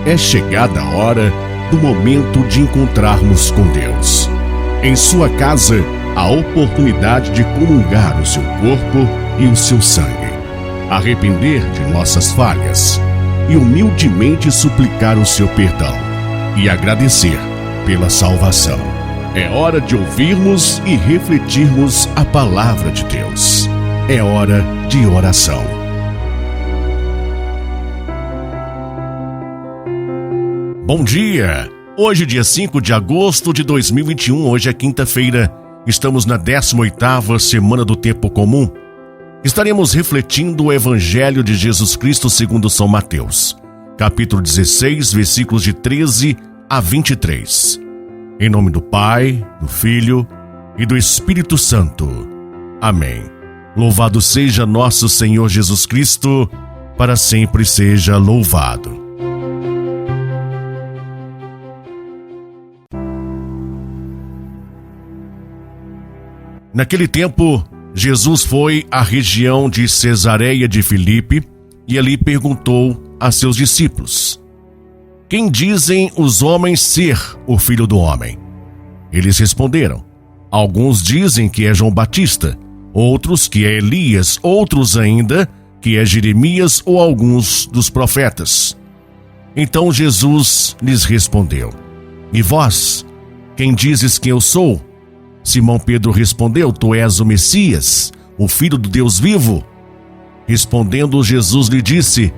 É chegada a hora do momento de encontrarmos com Deus. Em sua casa, a oportunidade de comungar o seu corpo e o seu sangue, arrepender de nossas falhas e humildemente suplicar o seu perdão e agradecer pela salvação. É hora de ouvirmos e refletirmos a palavra de Deus. É hora de oração. Bom dia! Hoje, dia 5 de agosto de 2021, hoje é quinta-feira, estamos na 18ª semana do tempo comum. Estaremos refletindo o Evangelho de Jesus Cristo segundo São Mateus, capítulo 16, versículos de 13 a 23. Em nome do Pai, do Filho e do Espírito Santo. Amém. Louvado seja nosso Senhor Jesus Cristo, para sempre seja louvado. Naquele tempo, Jesus foi à região de Cesareia de Filipe e ali perguntou a seus discípulos: Quem dizem os homens ser o Filho do Homem? Eles responderam: Alguns dizem que é João Batista, outros que é Elias, outros ainda que é Jeremias ou alguns dos profetas. Então Jesus lhes respondeu: E vós, quem dizes que eu sou? Simão Pedro respondeu: Tu és o Messias, o Filho do Deus vivo. Respondendo, Jesus lhe disse: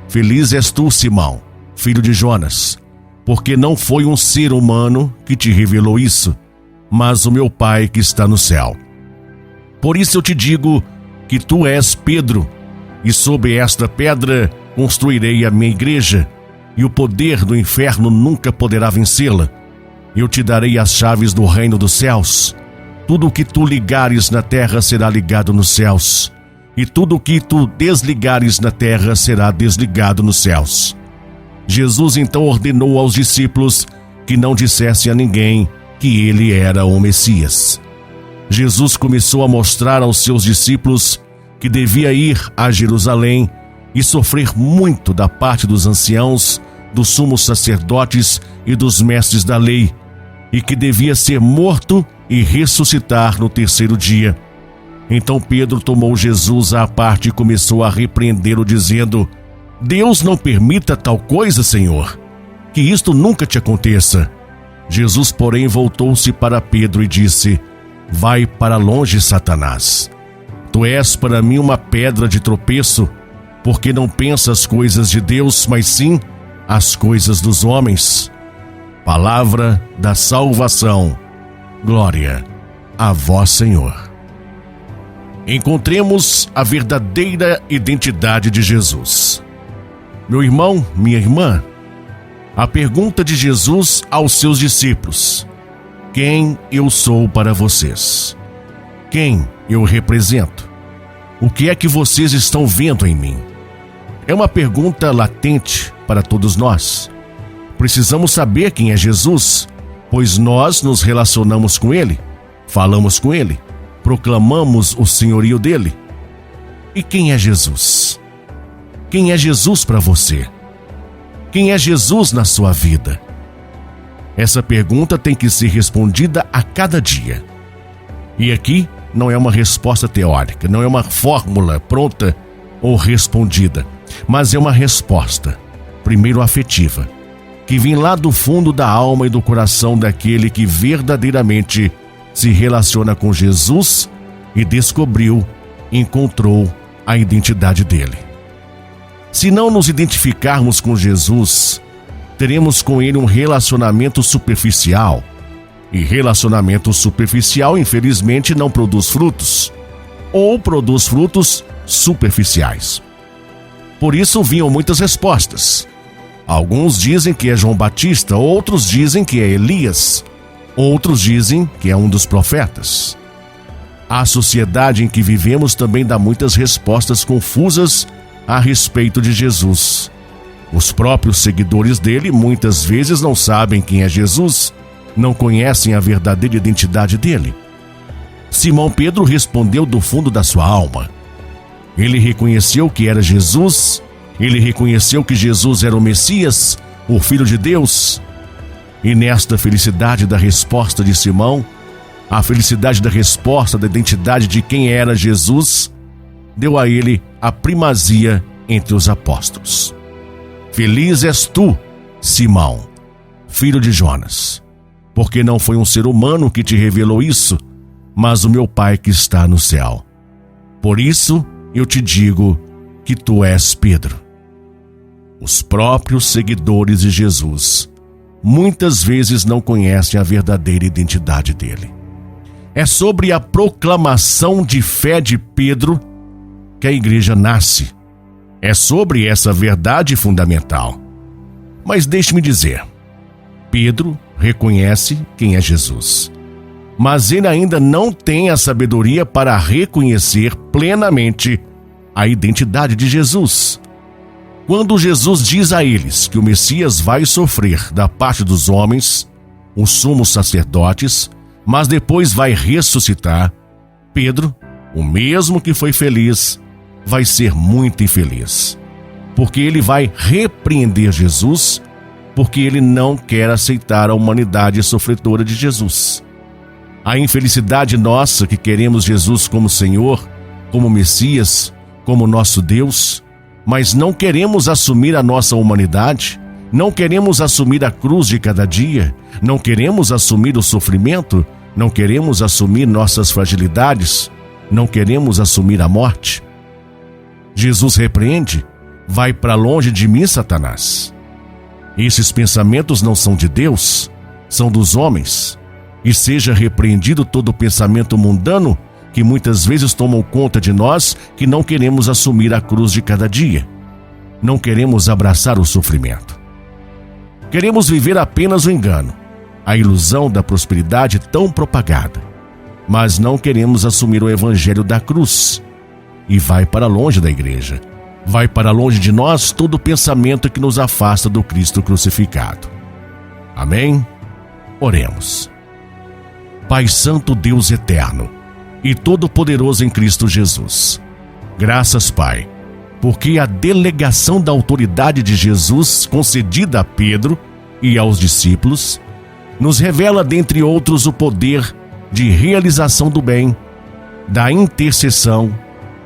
Feliz és tu, Simão, filho de Jonas, porque não foi um ser humano que te revelou isso, mas o meu Pai que está no céu. Por isso eu te digo que tu és Pedro, e sobre esta pedra construirei a minha igreja, e o poder do inferno nunca poderá vencê-la. Eu te darei as chaves do reino dos céus. Tudo o que tu ligares na terra será ligado nos céus, e tudo o que tu desligares na terra será desligado nos céus. Jesus então ordenou aos discípulos que não dissessem a ninguém que ele era o Messias. Jesus começou a mostrar aos seus discípulos que devia ir a Jerusalém e sofrer muito da parte dos anciãos, dos sumos sacerdotes e dos mestres da lei, e que devia ser morto e ressuscitar no terceiro dia. Então Pedro tomou Jesus à parte e começou a repreendê-lo, dizendo: Deus não permita tal coisa, Senhor, que isto nunca te aconteça. Jesus, porém, voltou-se para Pedro e disse: Vai para longe, Satanás. Tu és para mim uma pedra de tropeço, porque não pensas as coisas de Deus, mas sim as coisas dos homens. Palavra da salvação. Glória a vós, Senhor. Encontremos a verdadeira identidade de Jesus. Meu irmão, minha irmã, a pergunta de Jesus aos seus discípulos: Quem eu sou para vocês? Quem eu represento? O que é que vocês estão vendo em mim? É uma pergunta latente para todos nós. Precisamos saber quem é Jesus, pois nós nos relacionamos com Ele, falamos com Ele, proclamamos o senhorio dEle. E quem é Jesus? Quem é Jesus para você? Quem é Jesus na sua vida? Essa pergunta tem que ser respondida a cada dia. E aqui não é uma resposta teórica, não é uma fórmula pronta ou respondida, mas é uma resposta, primeiro afetiva, que vem lá do fundo da alma e do coração daquele que verdadeiramente se relaciona com Jesus e descobriu, encontrou a identidade dele. Se não nos identificarmos com Jesus, teremos com ele um relacionamento superficial. E relacionamento superficial, infelizmente, não produz frutos, ou produz frutos superficiais. Por isso vinham muitas respostas. Alguns dizem que é João Batista, outros dizem que é Elias, outros dizem que é um dos profetas. A sociedade em que vivemos também dá muitas respostas confusas a respeito de Jesus. Os próprios seguidores dele muitas vezes não sabem quem é Jesus, não conhecem a verdadeira identidade dele. Simão Pedro respondeu do fundo da sua alma. Ele reconheceu que era Jesus, ele reconheceu que Jesus era o Messias, o Filho de Deus? E nesta felicidade da resposta de Simão, a felicidade da resposta da identidade de quem era Jesus, deu a ele a primazia entre os apóstolos. Feliz és tu, Simão, filho de Jonas, porque não foi um ser humano que te revelou isso, mas o meu Pai que está no céu. Por isso eu te digo que tu és Pedro. Os próprios seguidores de Jesus muitas vezes não conhecem a verdadeira identidade dele. É sobre a proclamação de fé de Pedro que a igreja nasce. É sobre essa verdade fundamental. Mas deixe-me dizer, Pedro reconhece quem é Jesus, mas ele ainda não tem a sabedoria para reconhecer plenamente a identidade de Jesus. Quando Jesus diz a eles que o Messias vai sofrer da parte dos homens, os sumos sacerdotes, mas depois vai ressuscitar, Pedro, o mesmo que foi feliz, vai ser muito infeliz, porque ele vai repreender Jesus, porque ele não quer aceitar a humanidade sofredora de Jesus. A infelicidade nossa que queremos Jesus como Senhor, como Messias, como nosso Deus, mas não queremos assumir a nossa humanidade, não queremos assumir a cruz de cada dia, não queremos assumir o sofrimento, não queremos assumir nossas fragilidades, não queremos assumir a morte. Jesus repreende: vai para longe de mim, Satanás. Esses pensamentos não são de Deus, são dos homens. E seja repreendido todo pensamento mundano que muitas vezes tomam conta de nós, que não queremos assumir a cruz de cada dia. Não queremos abraçar o sofrimento. Queremos viver apenas o engano, a ilusão da prosperidade tão propagada, mas não queremos assumir o evangelho da cruz. E vai para longe da igreja, vai para longe de nós todo pensamento que nos afasta do Cristo crucificado. Amém? Oremos. Pai Santo, Deus eterno e todo-poderoso em Cristo Jesus, graças, Pai, porque a delegação da autoridade de Jesus concedida a Pedro e aos discípulos nos revela, dentre outros, o poder de realização do bem, da intercessão,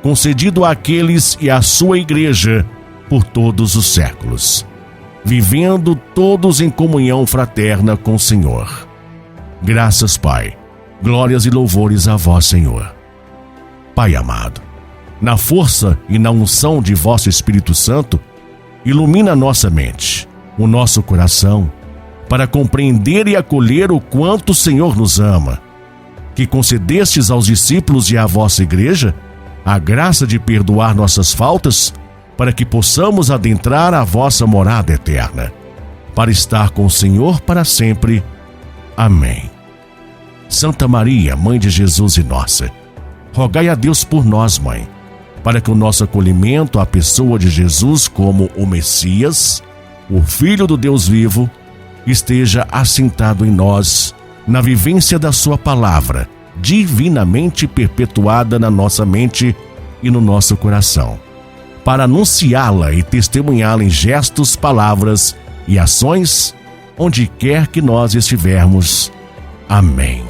concedido àqueles e à sua igreja por todos os séculos, vivendo todos em comunhão fraterna com o Senhor. Graças, Pai, glórias e louvores a vós, Senhor. Pai amado, na força e na unção de vosso Espírito Santo, ilumina a nossa mente, o nosso coração, para compreender e acolher o quanto o Senhor nos ama, que concedestes aos discípulos e à vossa igreja a graça de perdoar nossas faltas, para que possamos adentrar a vossa morada eterna, para estar com o Senhor para sempre. Amém. Santa Maria, Mãe de Jesus e nossa, rogai a Deus por nós, Mãe, para que o nosso acolhimento à pessoa de Jesus como o Messias, o Filho do Deus vivo, esteja assentado em nós, na vivência da sua palavra, divinamente perpetuada na nossa mente e no nosso coração, para anunciá-la e testemunhá-la em gestos, palavras e ações, onde quer que nós estivermos. Amém.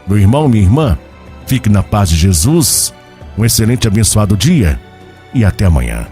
Meu irmão, minha irmã, fique na paz de Jesus, um excelente e abençoado dia e até amanhã.